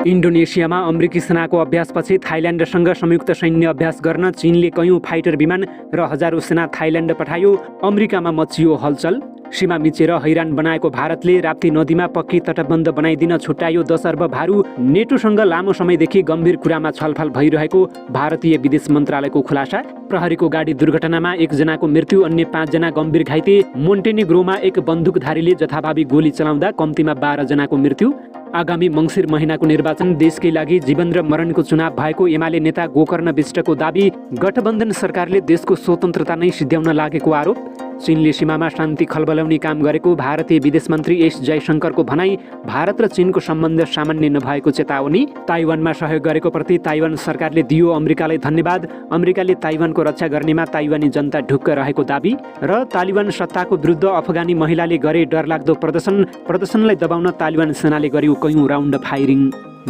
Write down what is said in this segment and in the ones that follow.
इन्डोनेसियामा अमेरिकी सेनाको अभ्यासपछि थाइल्यान्डसँग संयुक्त सैन्य अभ्यास गर्न चीनले कयौं फाइटर विमान र हजारौं सेना थाइल्यान्ड पठायो। अमेरिकामा मचियो हलचल। सीमा मिचेर हैरान बनाएको भारतले राप्ती नदीमा पक्की तटबन्ध बनाइदिन छुट्यायो 10 अर्ब भारु। नेटोसँग लामो समयदेखि गम्भीर कुरामा छलफल भइरहेको भारतीय विदेश मन्त्रालयको खुलासा। प्रहरीको गाडी दुर्घटनामा 1 जनाको मृत्यु, अन्य 5 जना गम्भीर घाइते। मोन्टेनेग्रोमा एक बन्दुकधारीले जथाभावी गोली चलाउँदा कम्तीमा 12 जनाको मृत्यु। आगामी मङ्सिर महिनाको निर्वाचन देशकै लागि जीवन र मरणको चुनाव भएको एमाले नेता गोकर्ण विष्टको दाबी। गठबन्धन सरकारले देशको स्वतन्त्रता नै सिद्ध्याउन लागेको आरोप। चीनले सीमामा शान्ति खलबलाउने काम गरेको भारतीय विदेश मन्त्री एस जयशंकरको भनाई। भारत र चीनको सम्बन्ध सामान्य नभएको चेतावनी। ताइवानमा सहयोग गरेको प्रति ताइवान सरकारले दियो अमेरिकालाई धन्यवाद। अमेरिकाले ताइवानको रक्षा गर्नेमा ताइवानी जनता ढुक्क रहेको दाबी। र तालिबान सत्ताको विरुद्ध अफगानी महिलाले गरे डरलाग्दो प्रदर्शनलाई दबाउन तालिबान सेनाले गर्यो कयौं राउन्ड फायरिङ।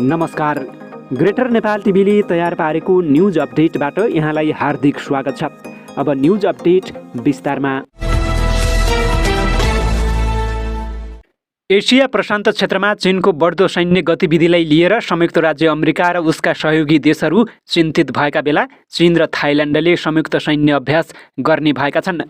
नमस्कार, ग्रेटर नेपाल टिभीले तयार पारेको न्युज अपडेटबाट यहाँलाई हार्दिक स्वागत छ। अब न्युज अपडेट विस्तारमा। एसिया प्रशान्त क्षेत्रमा चीनको बढ्दो सैन्य गतिविधिलाई लिएर संयुक्त राज्य अमेरिका र उसका सहयोगी देशहरू चिन्तित भएका बेला चीन र थाइल्यान्डले संयुक्त सैन्य अभ्यास गर्ने भएका छन्।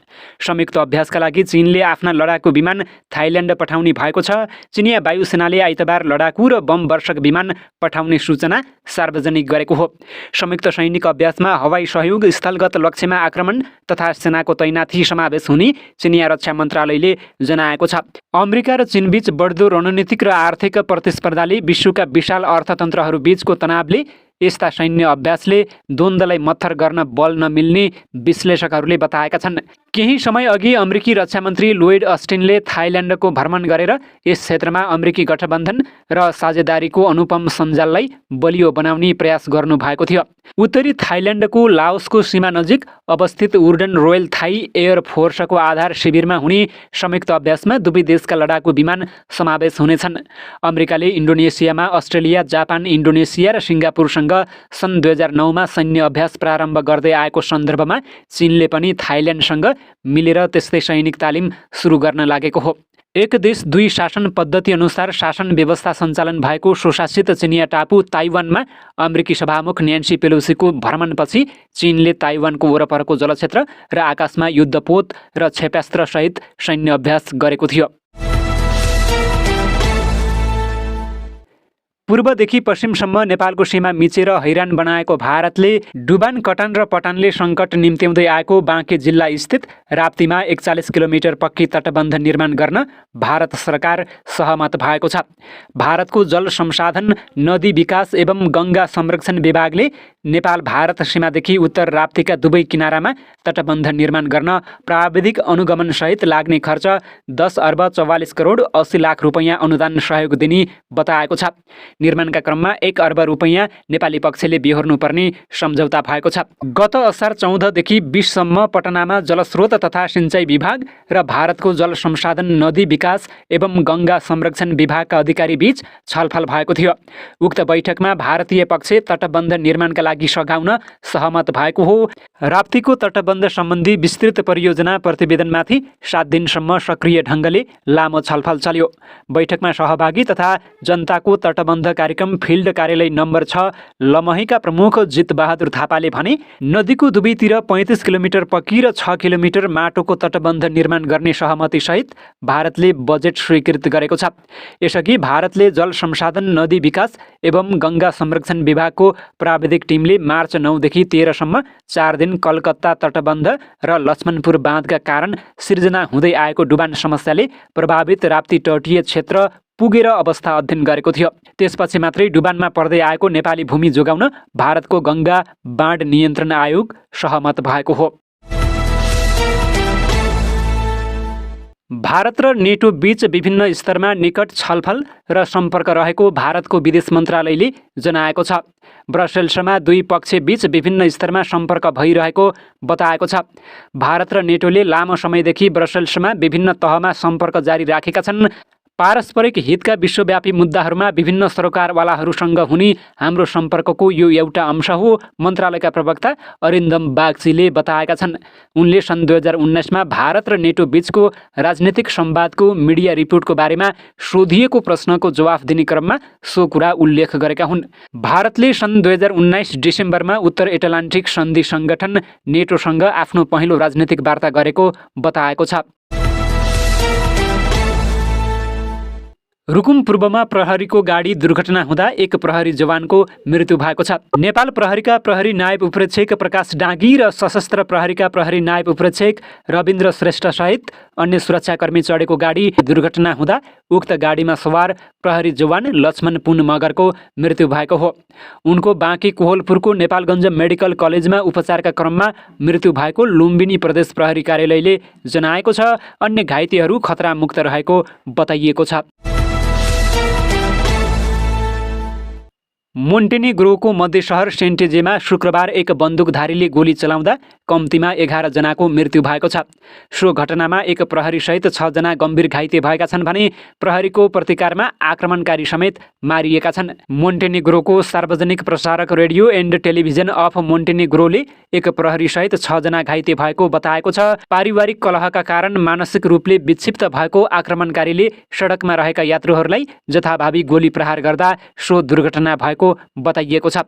संयुक्त अभ्यासका लागि चीनले आफ्ना लडाकु विमान थाइल्यान्ड पठाउने भएको छ। चिनिया वायुसेनाले आइतबार लडाकु र बम वर्षक विमान पठाउने सूचना सार्वजनिक गरेको हो। संयुक्त सैनिक अभ्यासमा हवाई सहयोग, स्थलगत लक्ष्यमा आक्रमण तथा सेनाको तैनाथी समावेश हुने चिनिया रक्षा मन्त्रालयले जनाएको छ। अमेरिका र चीनबीच बढ्दो रणनीतिक र आर्थिक प्रतिस्पर्धाले विश्वका विशाल अर्थतन्त्रहरू बीचको तनावले यस्ता सैन्य अभ्यासले द्वन्द्वलाई मत्थर गर्न बल नमिल्ने विश्लेषकहरूले बताएका छन्। केही समय अघि अमेरिकी रक्षा मन्त्री लोयड अस्टिनले थाइल्यान्डको भ्रमण गरेर यस क्षेत्रमा अमेरिकी गठबन्धन र साझेदारीको अनुपम सञ्जाललाई बलियो बनाउने प्रयास गर्नुभएको थियो। उत्तरी थाइल्यान्डको लाओसको सीमा नजिक अवस्थित उर्डन रोयल थाई एयर फोर्सको आधार शिविरमा हुने संयुक्त अभ्यासमा दुवै देशका लडाकु विमान समावेश हुनेछन्। अमेरिकाले इन्डोनेसियामा अस्ट्रेलिया, जापान, इन्डोनेसिया र सिङ्गापुरसँग सन् 2009मा सैन्य अभ्यास प्रारम्भ गर्दै आएको सन्दर्भमा चीनले पनि थाइल्यान्डसँग मिलेर त्यस्तै सैनिक तालिम सुरु गर्न लागेको हो। एक देश दुई शासन पद्धति अनुसार शासन व्यवस्था सञ्चालन भएको स्वशासित चिनिया टापु ताइवानमा अमेरिकी सभामुख न्यान्सी पेलोसीको भ्रमणपछि चीनले ताइवानको वरपरको जलक्षेत्र र आकाशमा युद्धपोत र क्षेप्यास्त्र सहित सैन्य अभ्यास गरेको थियो। पूर्वदेखि पश्चिमसम्म नेपालको सीमा मिचेर हैरान बनाएको भारतले डुबान, कटान र पटानले सङ्कट निम्त्याउँदै आएको बाँके जिल्ला स्थित राप्तीमा 41 किलोमिटर पक्की तटबन्ध निर्माण गर्न भारत सरकार सहमत भएको छ। भारतको जल संसाधन, नदी विकास एवं गङ्गा संरक्षण विभागले नेपाल भारत सीमादेखि उत्तर राप्तीका दुवै किनारामा तटबन्ध निर्माण गर्न प्राविधिक अनुगमन सहित लाग्ने खर्च 10 अर्ब 44 करोड 80 लाख रुपैयाँ अनुदान सहयोग दिने बताएको छ। निर्माणका क्रममा 1 अर्ब रुपैयाँ नेपाली पक्षले बिहोर्नुपर्ने सम्झौता भएको छ। गत असार 14 देखि 20 सम्म पटनामा जलस्रोत तथा सिंचाई विभाग र भारतको जल संसाधन, नदी विकास एवं गङ्गा संरक्षण विभागका अधिकारी बीच छलफल भएको थियो। उक्त बैठकमा भारतीय पक्ष तटबन्ध निर्माणका लागि सघाउन सहमत भएको हो। राप्तीको तटबन्ध सम्बन्धी विस्तृत परियोजना प्रतिवेदनमाथि 7 दिनसम्म सक्रिय ढङ्गले लामो छलफल चल्यो। बैठकमा सहभागी तथा जनताको तटबन्ध कार्यक्रम फिल्ड कार्यालय नम्बर 6 लमहीका प्रमुख जित बहादुर थापाले भने नदीको दुवैतिर 35 किलोमिटर पक्की र 6 किलोमिटर माटोको तटबन्ध निर्माण गर्ने सहमति सहित भारतले बजेट स्वीकृत गरेको छ। यसअघि भारतले जल संसाधन, नदी विकास एवं गङ्गा संरक्षण विभागको प्राविधिक टिमले मार्च 9 देखि 13 सम्म 4 दिन कलकत्ता तटबन्ध र लक्ष्मणपुर बाँधका कारण सिर्जना हुँदै आएको डुबान समस्याले प्रभावित राप्ती तटीय क्षेत्र पुगेर अवस्था अध्ययन गरेको थियो। त्यसपछि मात्रै डुबानमा पर्दै आएको नेपाली भूमि जोगाउन भारतको गङ्गा बाँध नियन्त्रण आयोग सहमत भएको हो। भारत र नेटो बीच विभिन्न स्तरमा निकट छलफल र सम्पर्क रहेको भारतको विदेश मन्त्रालयले जनाएको छ। ब्रसेल्समा दुई पक्ष बीच विभिन्न स्तरमा सम्पर्क भइरहेको बताएको छ। भारत र नेटोले लामो समयदेखि ब्रसेल्समा विभिन्न तहमा सम्पर्क जारी राखेका छन्। पारस्परिक हितका विश्वव्यापी मुद्दाहरूमा विभिन्न सरकारवालाहरूसँग हुने हाम्रो सम्पर्कको यो एउटा अंश हो, मन्त्रालयका प्रवक्ता अरिन्दम बागचीले बताएका छन्। उनले सन् 2019मा भारत र नेटो बीचको राजनीतिक संवादको मिडिया रिपोर्टको बारेमा सोधिएको प्रश्नको जवाफ दिने क्रममा सो कुरा उल्लेख गरेका हुन्। भारतले सन् 2019 डिसेम्बरमा उत्तर एटलान्टिक सन्धि संगठन नेटोसँग आफ्नो पहिलो राजनीतिक वार्ता गरेको बताएको छ। रुकुम पूर्वमा प्रहरीको गाडी दुर्घटना हुँदा एक प्रहरी जवानको मृत्यु भएको छ। नेपाल प्रहरीका प्रहरी नायब उपरीक्षक प्रकाश डाँगी र सशस्त्र प्रहरीका प्रहरी नायब उपरीक्षक रविन्द्र श्रेष्ठ सहित अन्य सुरक्षाकर्मी चढेको गाडी दुर्घटना हुँदा उक्त गाडीमा सवार प्रहरी जवान लक्ष्मण पुन मगरको मृत्यु भएको हो। उनको बाँकी कोहलपुरको नेपालगञ्ज मेडिकल कलेजमा उपचारका क्रममा मृत्यु भएको लुम्बिनी प्रदेश प्रहरी कार्यालयले जनाएको छ। अन्य घाइतेहरू खतरामुक्त रहेको बताइएको छ। मोन्टेनिग्रोको मध्य शहर सेन्टेजेमा शुक्रबार एक बन्दुकधारीले गोली चलाउँदा कम्तीमा 11 जनाको मृत्यु भएको छ। सो घटनामा एक प्रहरीसहित 6 जना गम्भीर घाइते भएका छन् भने प्रहरीको प्रतिकारमा आक्रमणकारी समेत मारिएका छन्। मोन्टेनिग्रोको सार्वजनिक प्रसारक रेडियो एन्ड टेलिभिजन अफ मोन्टेनिग्रोले एक प्रहरीसहित 6 जना घाइते भएको बताएको छ। पारिवारिक कलहका कारण मानसिक रूपले विक्षिप्त भएको आक्रमणकारीले सडकमा रहेका यात्रुहरूलाई जथाभावी गोली प्रहार गर्दा सो दुर्घटना भएको बताइएको छ।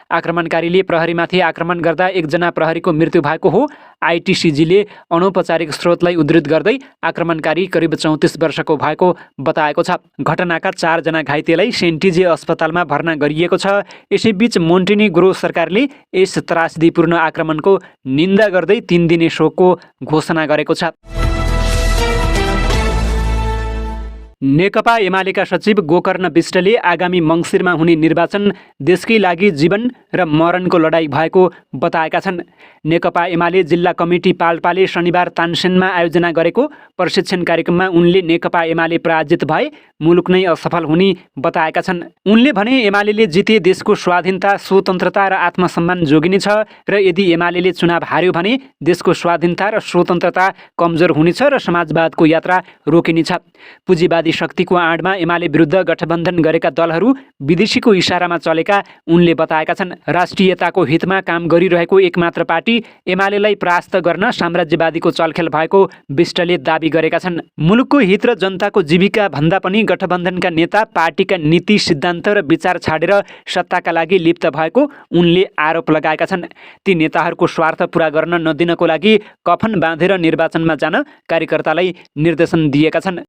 आक्रमणकारीले प्रहरीमाथि आक्रमण गर्दा एकजना प्रहरीको मृत्यु भएको हो। आइटिसिजीले अनौपचारिक स्रोतलाई उद्धृत गर्दै आक्रमणकारी करिब 34 वर्षको भएको बताएको छ। घटनाका 4 जना घाइतेलाई सेन्टिजे अस्पतालमा भर्ना गरिएको छ। यसैबीच मोन्टेनिग्रो सरकारले यस त्रासदीपूर्ण आक्रमणको निन्दा गर्दै 3 दिने शोकको घोषणा गरेको छ। नेकपा एमालेका सचिव गोकर्ण विष्टले आगामी मङ्सिरमा हुने निर्वाचन देशकै लागि जीवन र मरणको लडाईँ भएको बताएका छन्। नेकपा एमाले जिल्ला कमिटी पाल्पाले शनिबार तानसेनमा आयोजना गरेको प्रशिक्षण कार्यक्रममा उनले नेकपा एमाले पराजित भए मुलुक नै असफल हुने बताएका छन्। उनले भने एमाले जिते देशको स्वाधीनता, स्वतन्त्रता र आत्मसम्मान जोगिनेछ र यदि एमाले चुनाव हार्यो भने देशको स्वाधीनता र स्वतन्त्रता कमजोर हुनेछ र समाजवादको यात्रा रोकिनेछ। पुँजीवादी शक्तिको आडमा एमाले विरुद्ध गठबन्धन गरेका दलहरू विदेशीको इसारामा चलेका उनले बताएका छन्। राष्ट्रियताको हितमा काम गरिरहेको एकमात्र पार्टी एमालेलाई परास्त गर्न साम्राज्यवादीको चलखेल भएको विष्टले दाबी गरेका छन्। मुलुकको हित र जनताको जीविका भन्दा पनि गठबन्धनका नेता पार्टीका नीति, सिद्धान्त र विचार छाडेर सत्ताका लागि लिप्त भएको उनले आरोप लगाएका छन्। ती नेताहरूको स्वार्थ पूरा गर्न नदिनको लागि कफन बाँधेर निर्वाचनमा जान कार्यकर्तालाई निर्देशन दिएका छन्।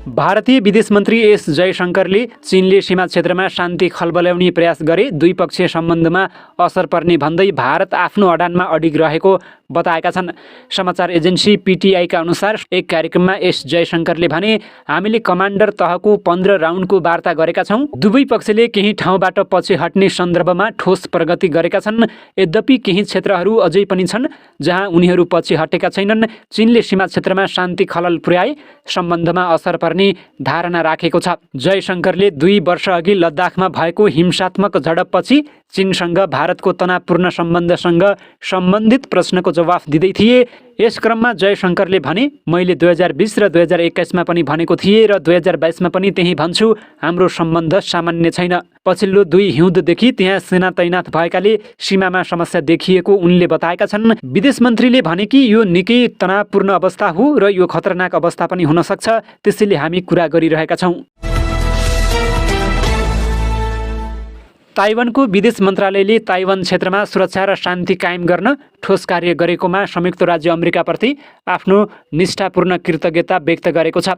भारतीय विदेश मन्त्री एस जयशंकरले चीनले सीमा क्षेत्रमा शान्ति खलबल्याउने प्रयास गरे द्विपक्षीय सम्बन्धमा असर पर्ने भन्दै भारत आफ्नो अडानमा अडिग रहेको बताएका छन्। समाचार एजेन्सी पीटीआईका अनुसार एक कार्यक्रममा एस जयशंकरले भने, हामीले कमान्डर तहको 15 राउन्डको वार्ता गरेका छौँ। दुवै पक्षले केही ठाउँबाट पछि हट्ने सन्दर्भमा ठोस प्रगति गरेका छन्। यद्यपि केही क्षेत्रहरू अझै पनि छन् जहाँ उनीहरू पछि हटेका छैनन्। चीनले सीमा क्षेत्रमा शान्ति खलल पुर्याए सम्बन्धमा असर पर्ने धारणा राखेको छ। जयशंकरले 2 वर्ष अघि लद्दाखमा भएको हिंसात्मक झडपपछि चीनसँग भारतको तनावपूर्ण सम्बन्धसँग सम्बन्धित प्रश्नको जवाफ दिँदै थिए। यस क्रममा जयशंकरले भने, मैले 2020 र 2021मा पनि भनेको थिएँ र 2022मा पनि त्यही भन्छु, हाम्रो सम्बन्ध सामान्य छैन। पछिल्लो 2 हिउँददेखि त्यहाँ सेना तैनात भएकाले सीमामा समस्या देखिएको उनले बताएका छन्। विदेश मन्त्रीले भने कि यो निकै तनावपूर्ण अवस्था हो र यो खतरनाक अवस्था पनि हुन सक्छ, त्यसैले हामी कुरा गरिरहेका छौँ। ताइवानको विदेश मन्त्रालयले ताइवान क्षेत्रमा सुरक्षा र शान्ति कायम गर्न ठोस कार्य गरेकोमा संयुक्त राज्य अमेरिकाप्रति आफ्नो निष्ठापूर्ण कृतज्ञता व्यक्त गरेको छ।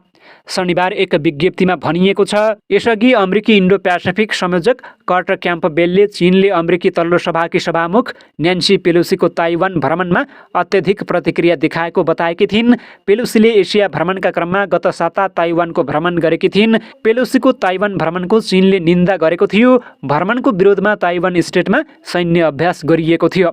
शनिबार एक विज्ञप्तिमा भनिएको छ, यसअघि अमेरिकी इन्डो प्यासिफिक संयोजक कार्टर क्याम्पबेलले चीनले अमेरिकी तल्लो सभाकी सभामुख न्यान्सी पेलोसीको ताइवान भ्रमणमा अत्यधिक प्रतिक्रिया देखाएको बताएकी थिइन्। पेलोसीले एसिया भ्रमणका क्रममा गत साता ताइवानको भ्रमण गरेकी थिइन्। पेलोसीको ताइवान भ्रमणको चीनले निन्दा गरेको थियो। भ्रमणको विरोधमा ताइवान स्टेटमा सैन्य अभ्यास गरिएको थियो।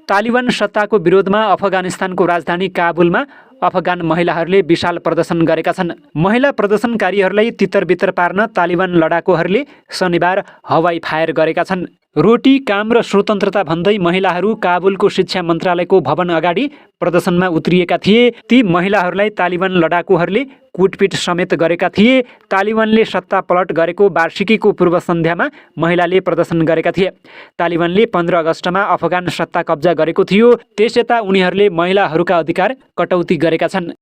तालिबान सत्ताको विरोधमा अफगानिस्तानको राजधानी काबुलमा अफगान महिलाहरूले विशाल प्रदर्शन गरेका छन्। महिला प्रदर्शनकारीहरूलाई तितरबितर पार्न तालिबान लडाकुहरूले शनिबार हवाई फायर गरेका छन्। रोटी, काम र स्वतन्त्रता भन्दै महिलाहरू काबुलको शिक्षा मन्त्रालयको भवन अगाडि प्रदर्शनमा उत्रिएका थिए। ती महिलाहरूलाई तालिबान लडाकुहरूले कुटपिट समेत गरेका थिए। तालिबानले सत्ता पलट गरेको वार्षिकीको पूर्व सन्ध्यामा महिलाले प्रदर्शन गरेका थिए। तालिबानले 15 अगस्टमा अफगान सत्ता कब्जा गरेको थियो। त्यसयता उनीहरूले महिलाहरूका अधिकार कटौती गरेका छन्।